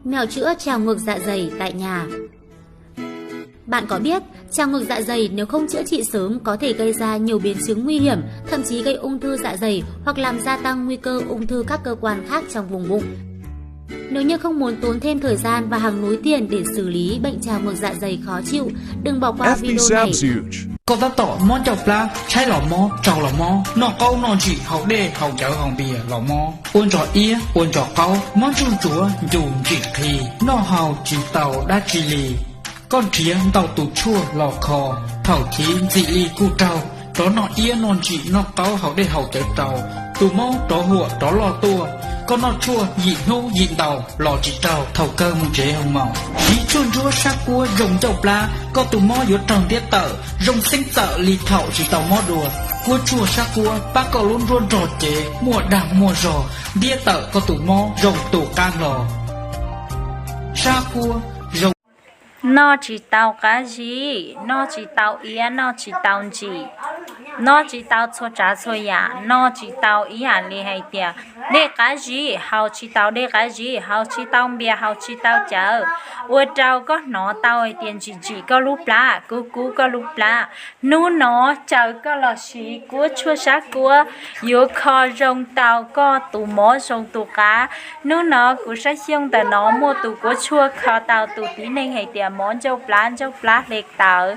Mẹo chữa trào ngược dạ dày tại nhà. Bạn có biết, trào ngược dạ dày nếu không chữa trị sớm có thể gây ra nhiều biến chứng nguy hiểm, thậm chí gây ung thư dạ dày hoặc làm gia tăng nguy cơ ung thư các cơ quan khác trong vùng bụng. Nếu như không muốn tốn thêm thời gian và hàng núi tiền để xử lý bệnh trào ngược dạ dày khó chịu, đừng bỏ qua video này. Có ta tỏ món chọc la, trái lỏ mò, trào lỏ mò, nọ câu nọ chỉ hậu đê, hậu chở hậu bìa lỏ mò. Uôn trò ia, uôn trò câu, món chun chúa, dùm chỉ thì, nọ hậu chỉ tàu đá chỉ lì. Con tría tàu tụ chua lò khò, thảo thí dị y cu trào. Đó nọ ia non chỉ nọ câu hậu đê hậu chở tàu, tụ mò đó hùa đó lò tua. Con nọ chua dị nô dị tàu, lò chỉ tàu, thầu cơ mù chế hồng màu. Chí chun chúa sắc cua rồng châu pla, có tụ mò yếu tròn tiết tợ, rồng sinh tợ lì thảo chỉ tàu mò đùa. Cua chua sắc cua, bác cậu luôn luôn rò chế, mùa đàm mùa rò, đĩa tợ có tụ mò, rồng tụ can lò. Sắc cua, rồng. Nó chỉ tàu cá gì, nó chỉ tàu ia, nó chỉ tàu gì. Nó chỉ tàu cho trả cho ya, nó chỉ tàu ia li hay tia. Để cái gì, hậu chỉ tàu để cái gì, hậu chỉ tàu bia, hậu chỉ tàu chợ. Ủa trâu có nó tàu hay tiền chỉ có lúc lá, cú có lúc lá. Nú nó chợ có là gì, cua chua sát cua. Yếu kho rong tàu có tụ mỏ rong tụ cá. Nú nó cú sát xong tờ nó mua tụ cua chua kho tàu tụ tí nên hay tia món châu plá lệch tàu.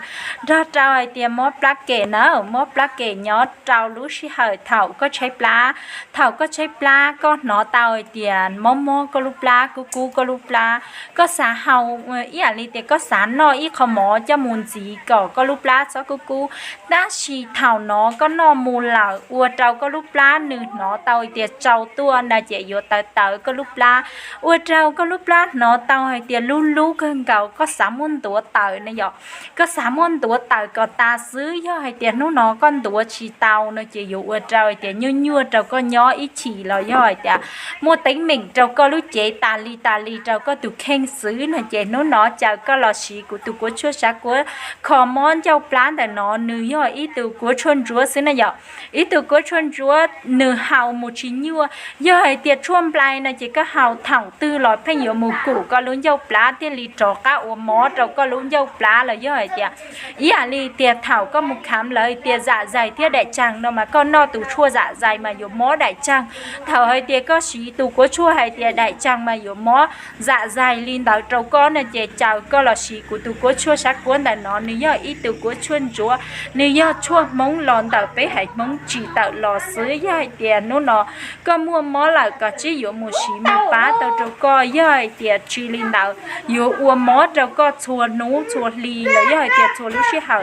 Đó trâu hay tia món plá kể nó, món plá kể nhó trâu lú xí hơi thảo có cháy plá. Thảo có cháy plá có nó tàu hay tiền mó có lúc plá, cú có lúc plá. Có xá hầu ý à li tia có xá nó ý khó mó cho mùn gì có lúc plá cho cú. Đã xì thảo nó có nó mùn là ua trâu có lúc plá nữ nó tàu hay tia trâu tua là chạy vô tàu có lúc plá. Ua trâu có lúc plá nó tàu hay tia lú cơn cầu có xá môn tủa tàu này dọ. Có xá môn tủa tàu có ta xứ do hay tia nó con tủa chỉ tàu nó chạy vô ua trâu hay tia như trâu có nhỏ ý chỉ là do hay tia. Mua tính mình trâu có lúc chế tà li trâu có tụ khen xứ nó chế nó chào có lò xí của tụ của chúa xã của khó món châu plán để nó nữ do ý tụ của chuôn chúa xứ này dọ. Ý tụ của chuôn chúa nữ hào một chỉ nhua do hay tiệt chuôn plai nó chỉ có hào thẳng tư lọt phải nhiều mù củ có lún dâu plá tiệt lì trò cá ổ mó trâu có lún dâu plá là do hay tiệt. Ý à li tiệt thảo có một khám lời tiệt dạ dày tiệt đại tràng đâu mà con no tụ chua dạ dày mà nhiều mó đại tràng thảo hay tiệt có xí tụ của chua hay tiệt đại tràng mà nhiều mó dạ dày linh đảo trâu con là chế chào có là xí của tụ của chua sắc cuốn là nó nếu do ý tụ của chuôn chúa nếu do chua móng lòn đảo bé hay móng chỉ tạo lò sứ do tiệt nó có mua mó là có chỉ dụ một xí một bá tàu trâu co do tiệt chi linh đảo dụ uo mó trâu co chua nú chua lì là do tiệt chua lúc xí hậu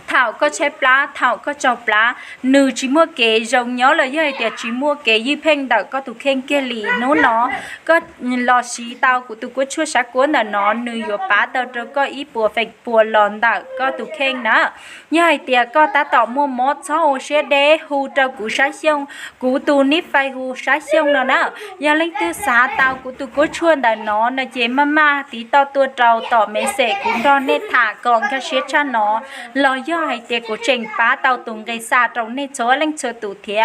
thảo có chế plá thảo có trâu plá nữ chỉ mua kế rồng nhớ là như tiệt chỉ mua kế như phèn đỡ có tụ khen kia lì nó có lò xí tao của tụ có chua sắc cuốn là nó nữ yếu bá tao cho có ý bùa phèn bùa lòn đỡ có tụ khen nữa như tiệt có ta tỏ mua mót sau xe đế hu trâu của sát xong của tụ nít phai hu sát xong nữa nè giờ lên từ xá tao của tụ có chua là nó là chế mama tí tao tua trâu tỏ mẹ sẽ cũng đo nét thả còn cái xe cha nó lò do hay tiệt của trình phá tàu tùng gây xa trong nên chỗ lên chờ tụ thía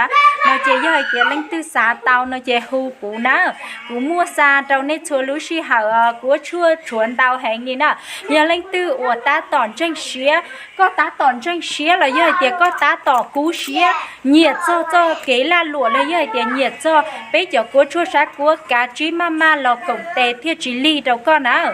nó chế do hay tiệt lên từ xa tàu nó chế hù cú ná cú mua xa trong nên chỗ lũ xí hở của chua chuồn tàu hẹn đi nè giờ lên từ của ta tòn tranh xía có ta tòn tranh xía là do hay tiệt có ta tỏ cú xía nhiệt cho kế là lụa là do hay tiệt nhiệt cho bây giờ của chua sát của cá trí mama lò cổng tè thiết chỉ ly đâu con nào